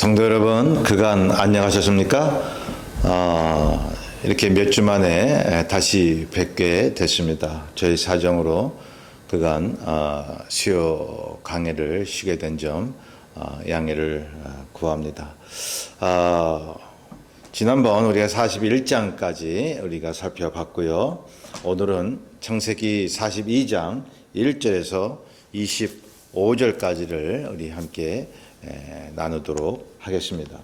성도 여러분, 그간 안녕하셨습니까? 이렇게 몇 주 만에 다시 뵙게 됐습니다. 저희 사정으로 그간 수요 강의를 쉬게 된 점 양해를 구합니다. 지난번 우리가 41장까지 우리가 살펴봤고요. 오늘은 창세기 42장 1절에서 25절까지를 우리 함께 나누도록 하겠습니다.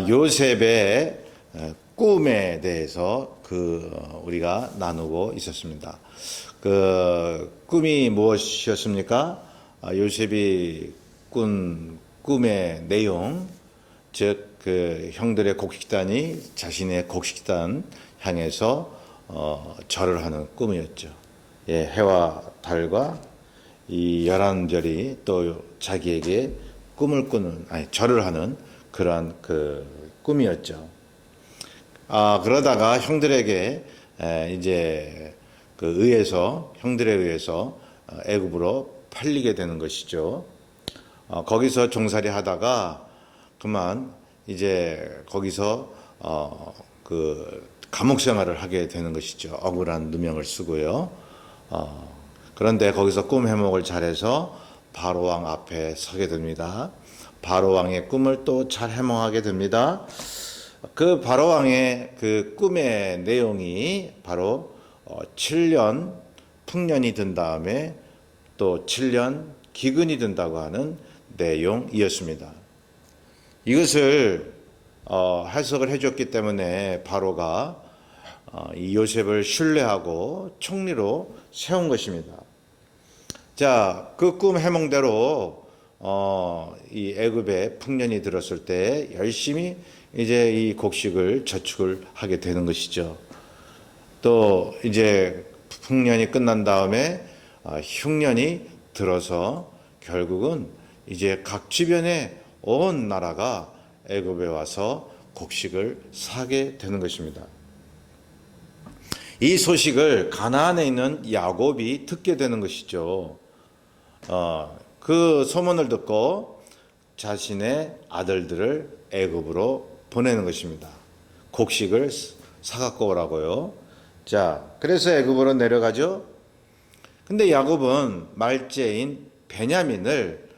요셉의 꿈에 대해서 우리가 나누고 있었습니다. 그 꿈이 무엇이었습니까? 요셉이 꾼 꿈의 내용, 즉 그 형들의 곡식단이 자신의 곡식단 향해서 절을 하는 꿈이었죠. 해와 달과 이 11별이 또 자기에게 절을 하는 그러한 그 꿈이었죠. 그러다가 형들에게 이제 형들에 의해서 애굽으로 팔리게 되는 것이죠. 거기서 종살이 하다가 그만 이제 거기서 감옥 생활을 하게 되는 것이죠. 억울한 누명을 쓰고요. 그런데 거기서 꿈 해몽을 잘해서 바로 왕 앞에 서게 됩니다. 바로 왕의 꿈을 또 잘 해몽하게 됩니다. 그 바로 왕의 그 꿈의 내용이 바로 7년 풍년이 든 다음에 또 7년 기근이 든다고 하는 내용이었습니다. 이것을 해석을 해줬기 때문에 바로가 이 요셉을 신뢰하고 총리로 세운 것입니다. 자, 그 꿈 해몽대로 이 애굽에 풍년이 들었을 때 열심히 이제 이 곡식을 저축을 하게 되는 것이죠. 또 이제 풍년이 끝난 다음에 흉년이 들어서 결국은 이제 각 주변에 온 나라가 애굽에 와서 곡식을 사게 되는 것입니다. 이 소식을 가나안에 있는 야곱이 듣게 되는 것이죠. 그 소문을 듣고 자신의 아들들을 애굽으로 보내는 것입니다. 곡식을 사갖고 오라고요. 자, 그래서 애굽으로 내려가죠. 근데 야곱은 말째인 베냐민을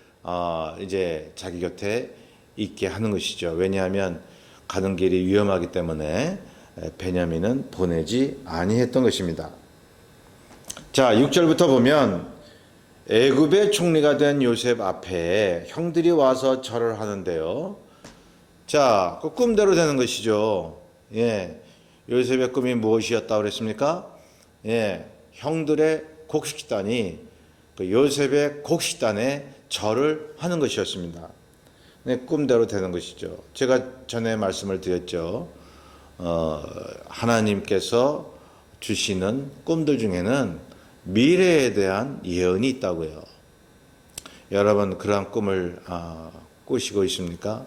이제 자기 곁에 있게 하는 것이죠. 왜냐하면 가는 길이 위험하기 때문에 베냐민은 보내지 아니했던 것입니다. 자, 6절부터 보면 애굽의 총리가 된 요셉 앞에 형들이 와서 절을 하는데요. 자, 그 꿈대로 되는 것이죠. 요셉의 꿈이 무엇이었다고 그랬습니까? 형들의 곡식단이 그 요셉의 곡식단에 절을 하는 것이었습니다. 꿈대로 되는 것이죠. 제가 전에 말씀을 드렸죠. 하나님께서 주시는 꿈들 중에는 미래에 대한 예언이 있다고요. 여러분 그러한 꿈을 꾸시고 있습니까?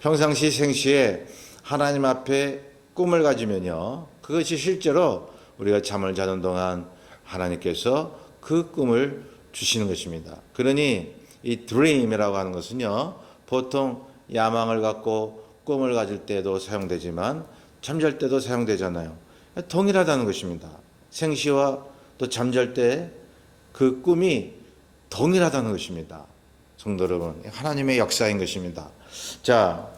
평상시 생시에 하나님 앞에 꿈을 가지면요, 그것이 실제로 우리가 잠을 자는 동안 하나님께서 그 꿈을 주시는 것입니다. 그러니 이 드림이라고 하는 것은요, 보통 야망을 갖고 꿈을 가질 때도 사용되지만 잠잘 때도 사용되잖아요. 동일하다는 것입니다. 생시와 또 잠잘 때 그 꿈이 동일하다는 것입니다. 성도 여러분, 하나님의 역사인 것입니다. 자,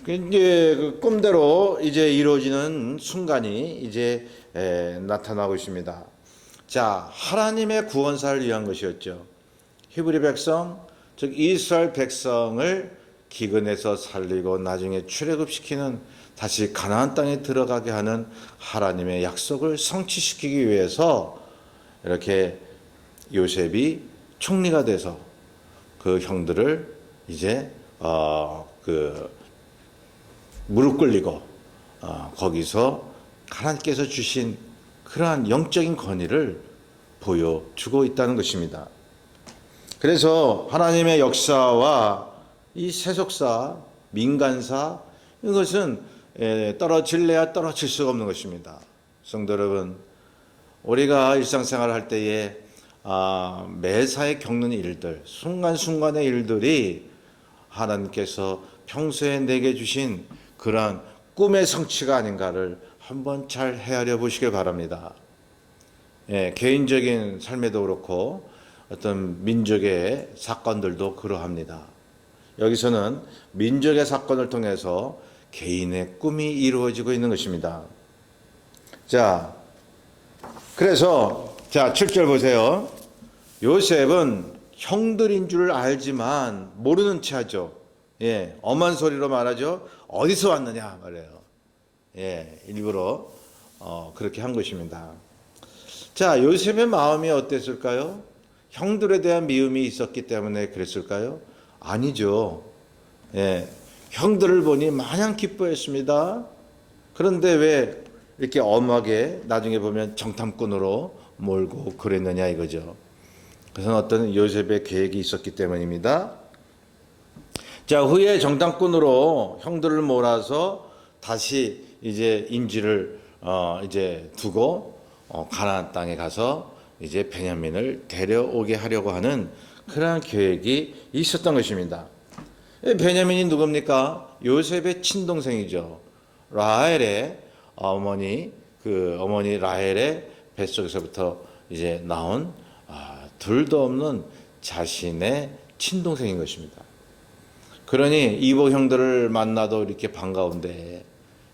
이제 그 꿈대로 이제 이루어지는 순간이 이제 나타나고 있습니다. 자, 하나님의 구원사를 위한 것이었죠. 히브리 백성, 즉 이스라엘 백성을 기근에서 살리고 나중에 출애굽시키는, 다시 가나안 땅에 들어가게 하는 하나님의 약속을 성취시키기 위해서 이렇게 요셉이 총리가 돼서 그 형들을 이제 무릎 꿇리고 거기서 하나님께서 주신 그러한 영적인 권위를 보여주고 있다는 것입니다. 그래서 하나님의 역사와 이 세속사, 민간사, 이것은 떨어질래야 떨어질 수가 없는 것입니다. 성도 여러분, 우리가 일상생활을 할 때에 매사에 겪는 일들, 순간순간의 일들이 하나님께서 평소에 내게 주신 그러한 꿈의 성취가 아닌가를 한번 잘 헤아려 보시길 바랍니다. 예, 개인적인 삶에도 그렇고 어떤 민족의 사건들도 그러합니다. 여기서는 민족의 사건을 통해서 개인의 꿈이 이루어지고 있는 것입니다. 자, 그래서 7절 보세요. 요셉은 형들인 줄 알지만 모르는 체 하죠. 예, 엄한 소리로 말하죠. 어디서 왔느냐 말해요. 예, 일부러 그렇게 한 것입니다. 자, 요셉의 마음이 어땠을까요? 형들에 대한 미움이 있었기 때문에 그랬을까요? 아니죠. 예, 형들을 보니 마냥 기뻐했습니다. 그런데 왜 이렇게 엄하게 나중에 보면 정탐꾼으로 몰고 그랬느냐 이거죠. 그것은 어떤 요셉의 계획이 있었기 때문입니다. 자, 후에 정탐꾼으로 형들을 몰아서 다시 이제 인질을 이제 두고 가나안 땅에 가서 이제 베냐민을 데려오게 하려고 하는 그러한 계획이 있었던 것입니다. 베냐민이 누굽니까? 요셉의 친동생이죠. 라헬의 어머니 라헬의 뱃속에서부터 이제 나온 둘도 없는 자신의 친동생인 것입니다. 그러니 이복 형들을 만나도 이렇게 반가운데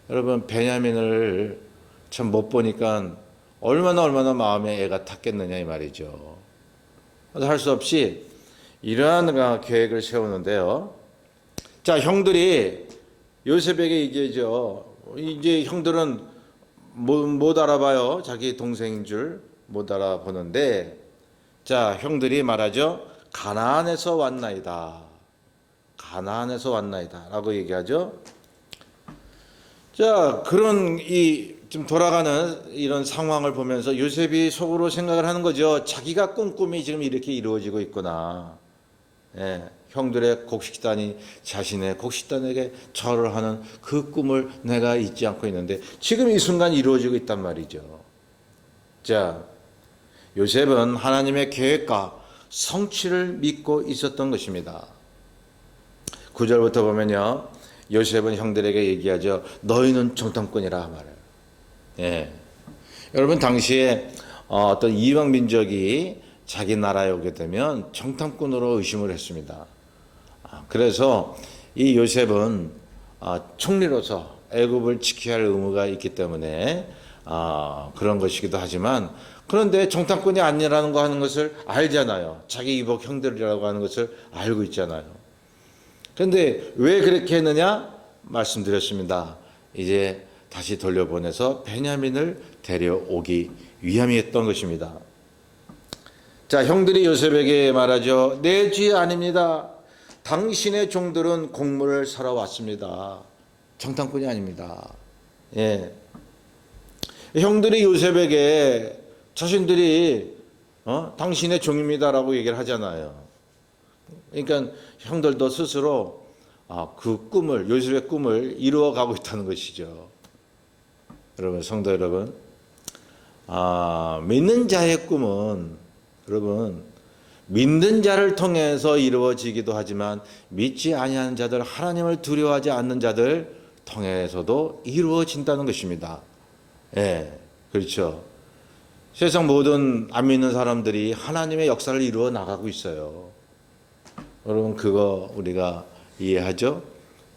여러분 베냐민을 참 못 보니까 얼마나 마음에 애가 탔겠느냐 이 말이죠. 할 수 없이 이러한 계획을 세우는데요. 자, 형들이 요셉에게 얘기하죠. 이제 형들은 못 알아봐요. 자기 동생인 줄 못 알아보는데, 자, 형들이 말하죠. 가나안에서 왔나이다. 가나안에서 왔나이다. 라고 얘기하죠. 자, 그런 좀 돌아가는 이런 상황을 보면서 요셉이 속으로 생각을 하는 거죠. 자기가 꿈이 지금 이렇게 이루어지고 있구나. 예, 형들의 곡식단이 자신의 곡식단에게 절을 하는 그 꿈을 내가 잊지 않고 있는데 지금 이 순간 이루어지고 있단 말이죠. 자, 요셉은 하나님의 계획과 성취를 믿고 있었던 것입니다. 9절부터 보면요. 요셉은 형들에게 얘기하죠. 너희는 정탐꾼이라 말해요. 예. 여러분 당시에 어떤 이방 민족이 자기 나라에 오게 되면 정탐꾼으로 의심을 했습니다. 그래서 이 요셉은 총리로서 애굽을 지켜야 할 의무가 있기 때문에 그런 것이기도 하지만 그런데 정탐꾼이 아니라는 거 하는 것을 알잖아요. 자기 이복 형들이라고 하는 것을 알고 있잖아요. 그런데 왜 그렇게 했느냐? 말씀드렸습니다. 이제 다시 돌려보내서 베냐민을 데려오기 위함이었던 것입니다. 자, 형들이 요셉에게 말하죠. 내 죄 아닙니다. 당신의 종들은 곡물을 사러 왔습니다. 정탐꾼이 아닙니다. 예. 형들이 요셉에게 자신들이 당신의 종입니다라고 얘기를 하잖아요. 그러니까 형들도 스스로 그 꿈을, 요셉의 꿈을 이루어가고 있다는 것이죠. 여러분, 성도 여러분, 믿는 자의 꿈은 여러분 믿는 자를 통해서 이루어지기도 하지만 믿지 아니하는 자들, 하나님을 두려워하지 않는 자들 통해서도 이루어진다는 것입니다. 예, 그렇죠. 세상 모든 안 믿는 사람들이 하나님의 역사를 이루어 나가고 있어요. 여러분 그거 우리가 이해하죠?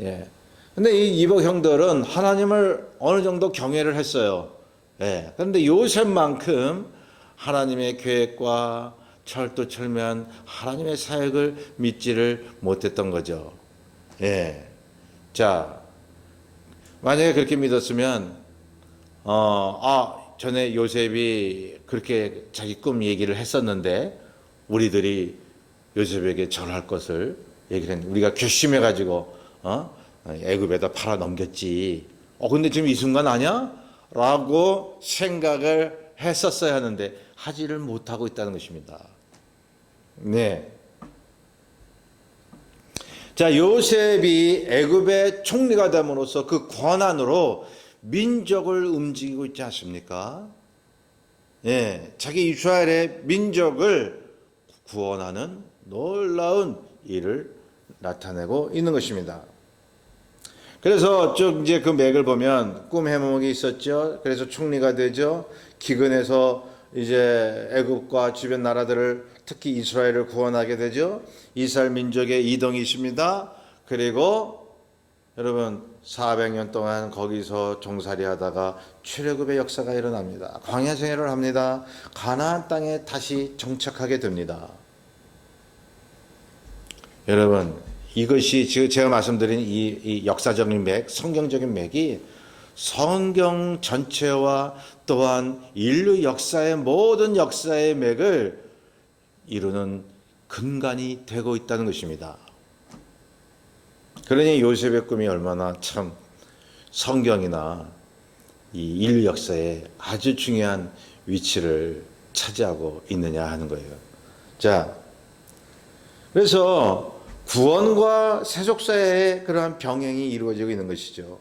예. 근데 이 이복 형들은 하나님을 어느 정도 경외를 했어요. 예. 그런데 요셉만큼 하나님의 계획과 철두철미한 하나님의 사역을 믿지를 못했던 거죠. 예. 자, 만약에 그렇게 믿었으면, 전에 요셉이 그렇게 자기 꿈 얘기를 했었는데, 우리들이 요셉에게 절할 것을 얘기를 했는데, 우리가 결심해가지고, 애굽에다 팔아 넘겼지. 근데 지금 이 순간 아니야? 라고 생각을 했었어야 하는데, 하지를 못하고 있다는 것입니다. 네. 자, 요셉이 애굽의 총리가 됨으로써 그 권한으로 민족을 움직이고 있지 않습니까? 예, 자기 이스라엘의 민족을 구원하는 놀라운 일을 나타내고 있는 것입니다. 그래서 쭉 이제 그 맥을 보면 꿈 해몽이 있었죠. 그래서 총리가 되죠. 기근에서 이제 애굽과 주변 나라들을 특히 이스라엘을 구원하게 되죠. 이스라엘 민족의 이동이 있습니다. 그리고 여러분 400년 동안 거기서 종살이 하다가 출애굽의 역사가 일어납니다. 광야 생활을 합니다. 가나안 땅에 다시 정착하게 됩니다. 여러분 이것이 지금 제가 말씀드린 이 역사적인 맥, 성경적인 맥이 성경 전체와 또한 인류 역사의 모든 역사의 맥을 이루는 근간이 되고 있다는 것입니다. 그러니 요셉의 꿈이 얼마나 참 성경이나 이 인류 역사에 아주 중요한 위치를 차지하고 있느냐 하는 거예요. 자, 그래서 구원과 세속사의 그러한 병행이 이루어지고 있는 것이죠.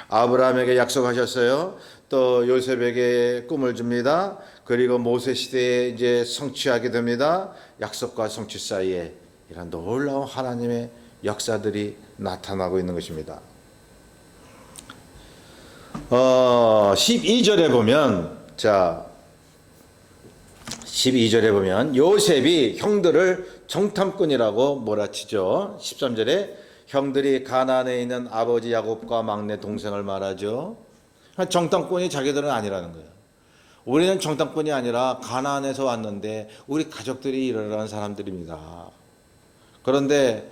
아브라함에게 약속하셨어요. 또 요셉에게 꿈을 줍니다. 그리고 모세 시대에 이제 성취하게 됩니다. 약속과 성취 사이에 이런 놀라운 하나님의 역사들이 나타나고 있는 것입니다. 12절에 보면, 자, 12절에 보면 요셉이 형들을 정탐꾼이라고 몰아치죠. 13절에 형들이 가나안에 있는 아버지 야곱과 막내 동생을 말하죠. 정탐꾼이 자기들은 아니라는 거예요. 우리는 정탐꾼이 아니라 가나안에서 왔는데 우리 가족들이 이러한 사람들입니다. 그런데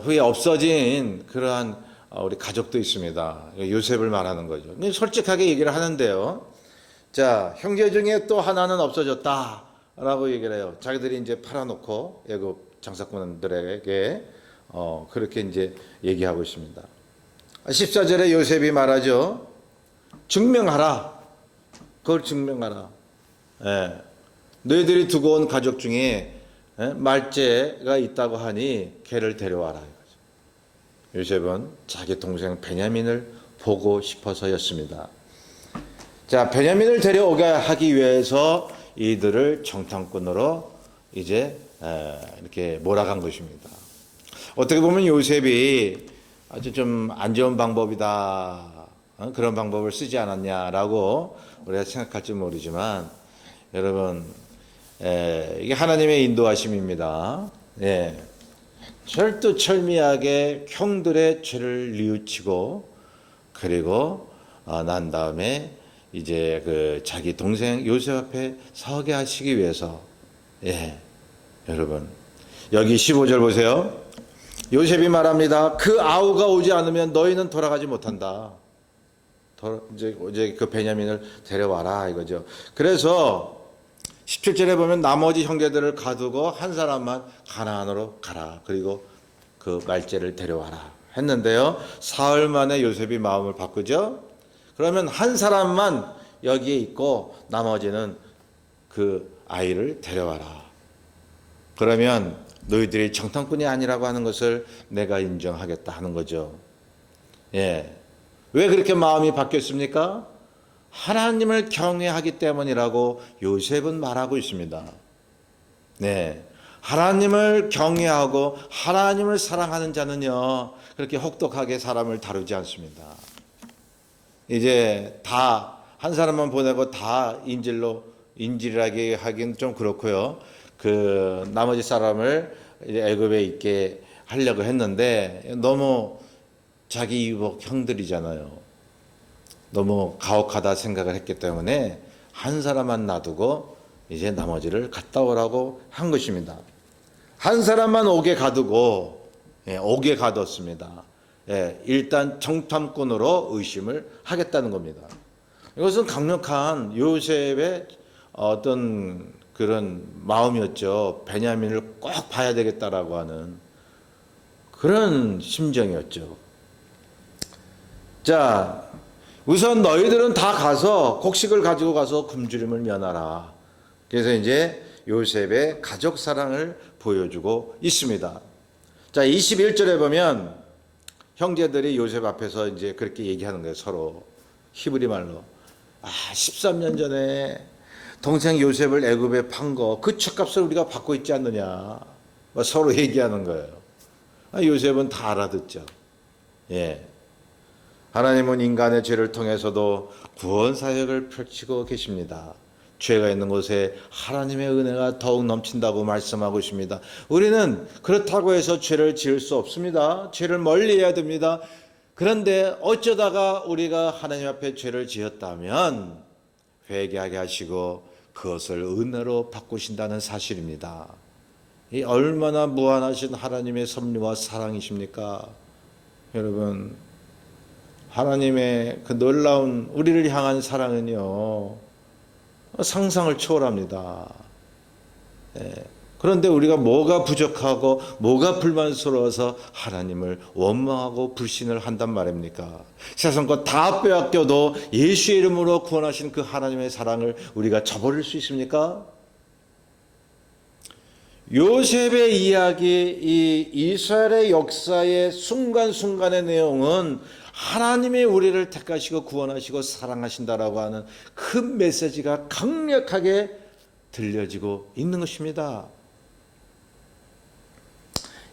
후에 없어진 그러한 우리 가족도 있습니다. 요셉을 말하는 거죠. 솔직하게 얘기를 하는데요. 자, 형제 중에 또 하나는 없어졌다라고 얘기를 해요. 자기들이 이제 팔아놓고 애굽 장사꾼들에게 그렇게 이제 얘기하고 있습니다. 14절에 요셉이 말하죠. 증명하라. 그걸 증명하라. 예. 너희들이 두고 온 가족 중에 말째가 있다고 하니 걔를 데려와라. 요셉은 자기 동생 베냐민을 보고 싶어서였습니다. 자, 베냐민을 데려오게 하기 위해서 이들을 정탐꾼으로 이제 이렇게 몰아간 것입니다. 어떻게 보면 요셉이 아주 좀 안 좋은 방법이다. 그런 방법을 쓰지 않았냐라고 우리가 생각할지 모르지만 여러분 이게 하나님의 인도하심입니다. 예. 철두철미하게 형들의 죄를 뉘우치고 그리고 난 다음에 이제 그 자기 동생 요셉 앞에 서게 하시기 위해서 여러분 여기 15절 보세요. 요셉이 말합니다. 그 아우가 오지 않으면 너희는 돌아가지 못한다. 이제 그 베냐민을 데려와라 이거죠. 그래서 17절에 보면 나머지 형제들을 가두고 한 사람만 가나안으로 가라. 그리고 그 말째를 데려와라 했는데요. 사흘 만에 요셉이 마음을 바꾸죠. 그러면 한 사람만 여기에 있고 나머지는 그 아이를 데려와라. 그러면 너희들이 정탐꾼이 아니라고 하는 것을 내가 인정하겠다 하는 거죠. 예. 왜 그렇게 마음이 바뀌었습니까? 하나님을 경외하기 때문이라고 요셉은 말하고 있습니다. 네. 하나님을 경외하고 하나님을 사랑하는 자는요, 그렇게 혹독하게 사람을 다루지 않습니다. 이제 다, 한 사람만 보내고 다 인질하게 하긴 좀 그렇고요. 그 나머지 사람을 이제 애굽에 있게 하려고 했는데 너무 자기 유복 형들이잖아요. 너무 가혹하다 생각을 했기 때문에 한 사람만 놔두고 이제 나머지를 갔다 오라고 한 것입니다. 한 사람만 오게 가두고 오게 가뒀습니다. 일단 정탐꾼으로 의심을 하겠다는 겁니다. 이것은 강력한 요셉의 어떤 그런 마음이었죠. 베냐민을 꼭 봐야 되겠다라고 하는 그런 심정이었죠. 자, 우선 너희들은 다 가서 곡식을 가지고 가서 굶주림을 면하라. 그래서 이제 요셉의 가족 사랑을 보여주고 있습니다. 자, 21절에 보면 형제들이 요셉 앞에서 이제 그렇게 얘기하는 거예요. 서로 히브리 말로. 13년 전에 동생 요셉을 애굽에 판 거 그 죗값을 우리가 받고 있지 않느냐. 서로 얘기하는 거예요. 요셉은 다 알아듣죠. 예. 하나님은 인간의 죄를 통해서도 구원 사역을 펼치고 계십니다. 죄가 있는 곳에 하나님의 은혜가 더욱 넘친다고 말씀하고 있습니다. 우리는 그렇다고 해서 죄를 지을 수 없습니다. 죄를 멀리해야 됩니다. 그런데 어쩌다가 우리가 하나님 앞에 죄를 지었다면 회개하게 하시고 그것을 은혜로 바꾸신다는 사실입니다. 이 얼마나 무한하신 하나님의 섭리와 사랑이십니까? 여러분, 하나님의 그 놀라운 우리를 향한 사랑은요, 상상을 초월합니다. 예. 그런데 우리가 뭐가 부족하고 뭐가 불만스러워서 하나님을 원망하고 불신을 한단 말입니까? 세상 것 다 빼앗겨도 예수의 이름으로 구원하신 그 하나님의 사랑을 우리가 저버릴 수 있습니까? 요셉의 이야기, 이 이스라엘의 역사의 순간순간의 내용은 하나님이 우리를 택하시고 구원하시고 사랑하신다라고 하는 큰 메시지가 강력하게 들려지고 있는 것입니다.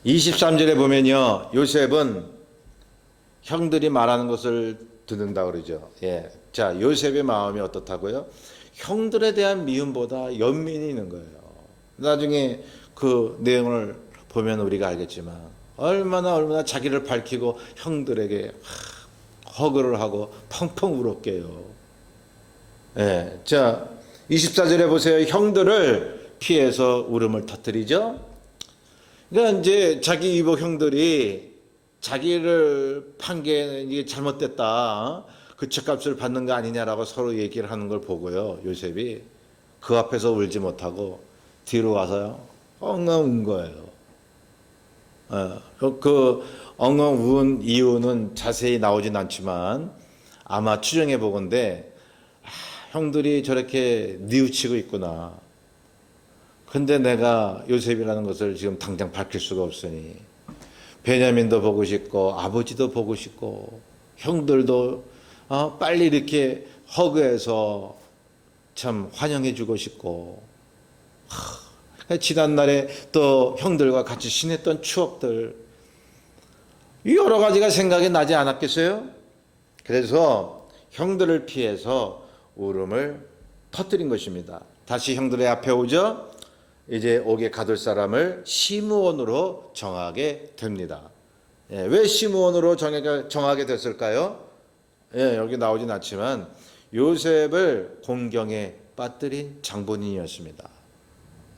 23절에 보면요, 요셉은 형들이 말하는 것을 듣는다 그러죠. 예. 자, 요셉의 마음이 어떻다고요? 형들에 대한 미움보다 연민이 있는 거예요. 나중에 그 내용을 보면 우리가 알겠지만 얼마나 자기를 밝히고 형들에게 허그를 하고 펑펑 울었게요. 예. 자, 24절에 보세요. 형들을 피해서 울음을 터뜨리죠. 그러니까 이제 자기 이복 형들이 자기를 판 게 이게 잘못됐다, 그 죗값을 받는 거 아니냐라고 서로 얘기를 하는 걸 보고요, 요셉이 그 앞에서 울지 못하고 뒤로 와서요 엉엉 운 거예요. 그 엉엉 운 이유는 자세히 나오진 않지만 아마 추정해 보건대 형들이 저렇게 뉘우치고 있구나. 근데 내가 요셉이라는 것을 지금 당장 밝힐 수가 없으니 베냐민도 보고 싶고 아버지도 보고 싶고 형들도 빨리 이렇게 허그해서 참 환영해 주고 싶고, 지난날에 또 형들과 같이 지냈던 추억들, 여러 가지가 생각이 나지 않았겠어요? 그래서 형들을 피해서 울음을 터뜨린 것입니다. 다시 형들의 앞에 오죠. 이제 옥에 가둘 사람을 시므온으로 정하게 됩니다. 예, 왜 시므온으로 정하게 됐을까요? 예, 여기 나오진 않지만 요셉을 공경에 빠뜨린 장본인이었습니다.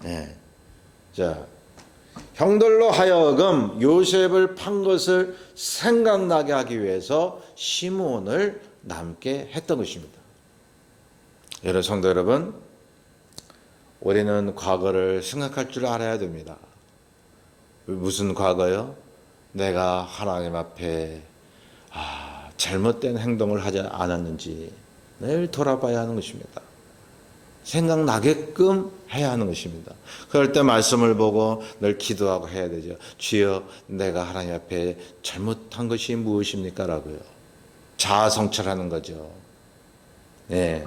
예. 자, 형들로 하여금 요셉을 판 것을 생각나게 하기 위해서 시므온을 남게 했던 것입니다. 여러분, 성도 여러분, 우리는 과거를 생각할 줄 알아야 됩니다. 무슨 과거요? 내가 하나님 앞에 잘못된 행동을 하지 않았는지 늘 돌아봐야 하는 것입니다. 생각나게끔 해야 하는 것입니다. 그럴 때 말씀을 보고 늘 기도하고 해야 되죠. 주여, 내가 하나님 앞에 잘못한 것이 무엇입니까? 라고요. 자아 성찰하는 거죠. 네.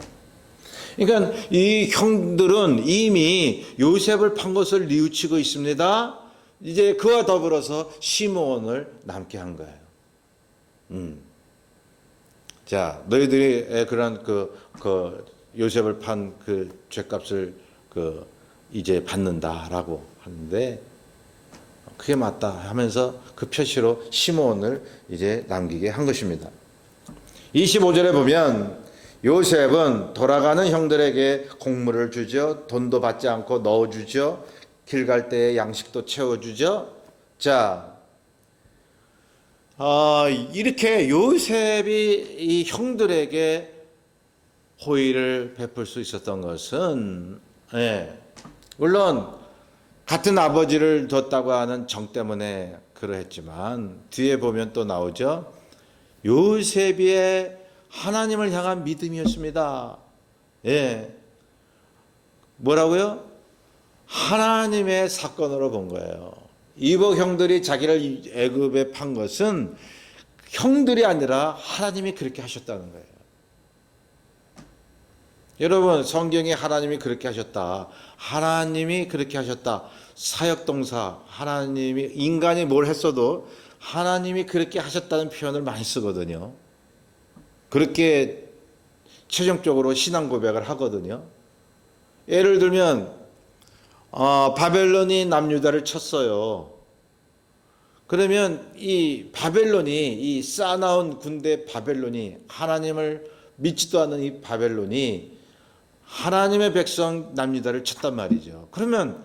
그러니까 이 형들은 이미 요셉을 판 것을 뉘우치고 있습니다. 이제 그와 더불어서 시므온을 남게 한 거예요. 자, 너희들이 그런 그 요셉을 판 그 죗값을 이제 받는다라고 하는데, 그게 맞다 하면서 그 표시로 시므온을 이제 남기게 한 것입니다. 25절에 보면 요셉은 돌아가는 형들에게 곡물을 주죠. 돈도 받지 않고 넣어주죠. 길 갈 때에 양식도 채워주죠. 자, 이렇게 요셉이 이 형들에게 호의를 베풀 수 있었던 것은, 물론 같은 아버지를 뒀다고 하는 정 때문에 그러했지만 뒤에 보면 또 나오죠. 요셉의 하나님을 향한 믿음이었습니다. 뭐라고요? 하나님의 사건으로 본 거예요. 이복 형들이 자기를 애굽에 판 것은 형들이 아니라 하나님이 그렇게 하셨다는 거예요. 여러분, 성경에 하나님이 그렇게 하셨다, 하나님이 그렇게 하셨다, 사역동사, 하나님이, 인간이 뭘 했어도 하나님이 그렇게 하셨다는 표현을 많이 쓰거든요. 그렇게 최종적으로 신앙 고백을 하거든요. 예를 들면 바벨론이 남유다를 쳤어요. 그러면 이 바벨론이, 이 쌓아나온 군대 바벨론이, 하나님을 믿지도 않는 이 바벨론이 하나님의 백성 남유다를 쳤단 말이죠. 그러면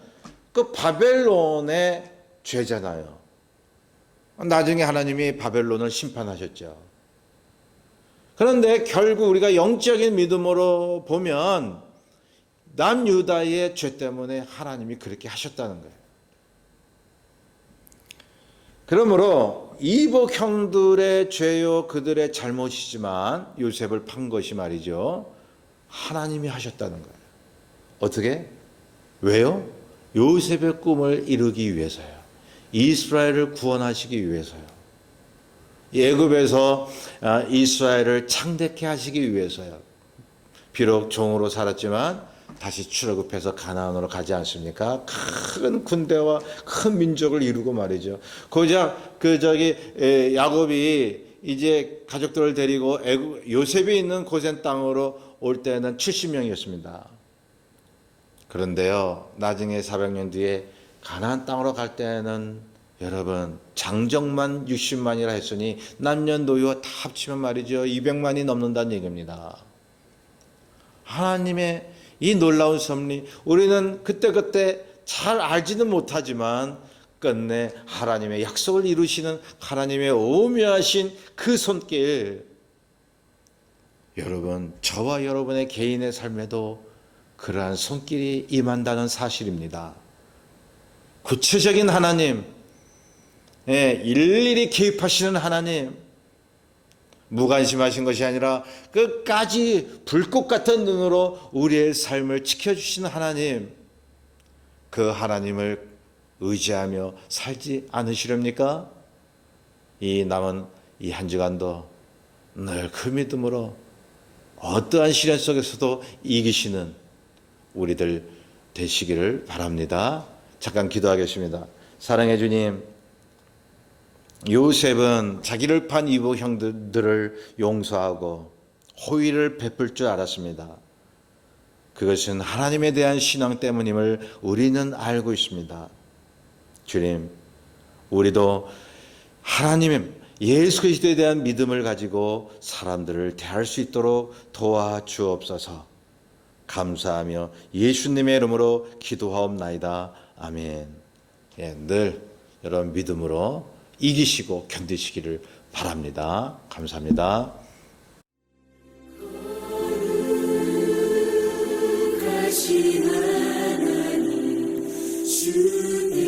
그 바벨론의 죄잖아요. 나중에 하나님이 바벨론을 심판하셨죠. 그런데 결국 우리가 영적인 믿음으로 보면 남유다의 죄 때문에 하나님이 그렇게 하셨다는 거예요. 그러므로 이복 형들의 죄요 그들의 잘못이지만 요셉을 판 것이 말이죠, 하나님이 하셨다는 거예요. 어떻게? 왜요? 요셉의 꿈을 이루기 위해서요. 이스라엘을 구원하시기 위해서요. 애굽에서 이스라엘을 창대케 하시기 위해서요. 비록 종으로 살았지만 다시 출애굽해서 가나안으로 가지 않습니까? 큰 군대와 큰 민족을 이루고 말이죠. 고작 야곱이 이제 가족들을 데리고 요셉이 있는 고센 땅으로 올 때는 70명이었습니다. 그런데요, 나중에 400년 뒤에 가나안 땅으로 갈 때는 여러분 장정만 60만이라 했으니 남녀노소 다 합치면 말이죠 200만이 넘는다는 얘기입니다. 하나님의 이 놀라운 섭리, 우리는 그때그때 잘 알지는 못하지만 끝내 하나님의 약속을 이루시는 하나님의 오묘하신 그 손길, 여러분 저와 여러분의 개인의 삶에도 그러한 손길이 임한다는 사실입니다. 구체적인 하나님, 일일이 개입하시는 하나님, 무관심하신 것이 아니라 끝까지 불꽃 같은 눈으로 우리의 삶을 지켜주시는 하나님, 그 하나님을 의지하며 살지 않으시렵니까? 이 남은 이 한 주간도 늘 그 믿음으로 어떠한 시련 속에서도 이기시는 우리들 되시기를 바랍니다. 잠깐 기도하겠습니다. 사랑해 주님, 요셉은 자기를 판 이복 형들을 용서하고 호의를 베풀 줄 알았습니다. 그것은 하나님에 대한 신앙 때문임을 우리는 알고 있습니다. 주님, 우리도 하나님 예수 그리스도에 대한 믿음을 가지고 사람들을 대할 수 있도록 도와주옵소서. 감사하며 예수님의 이름으로 기도하옵나이다. 아멘. 늘 여러분 믿음으로 이기시고 견디시기를 바랍니다. 감사합니다. 거룩하신 하나님 주님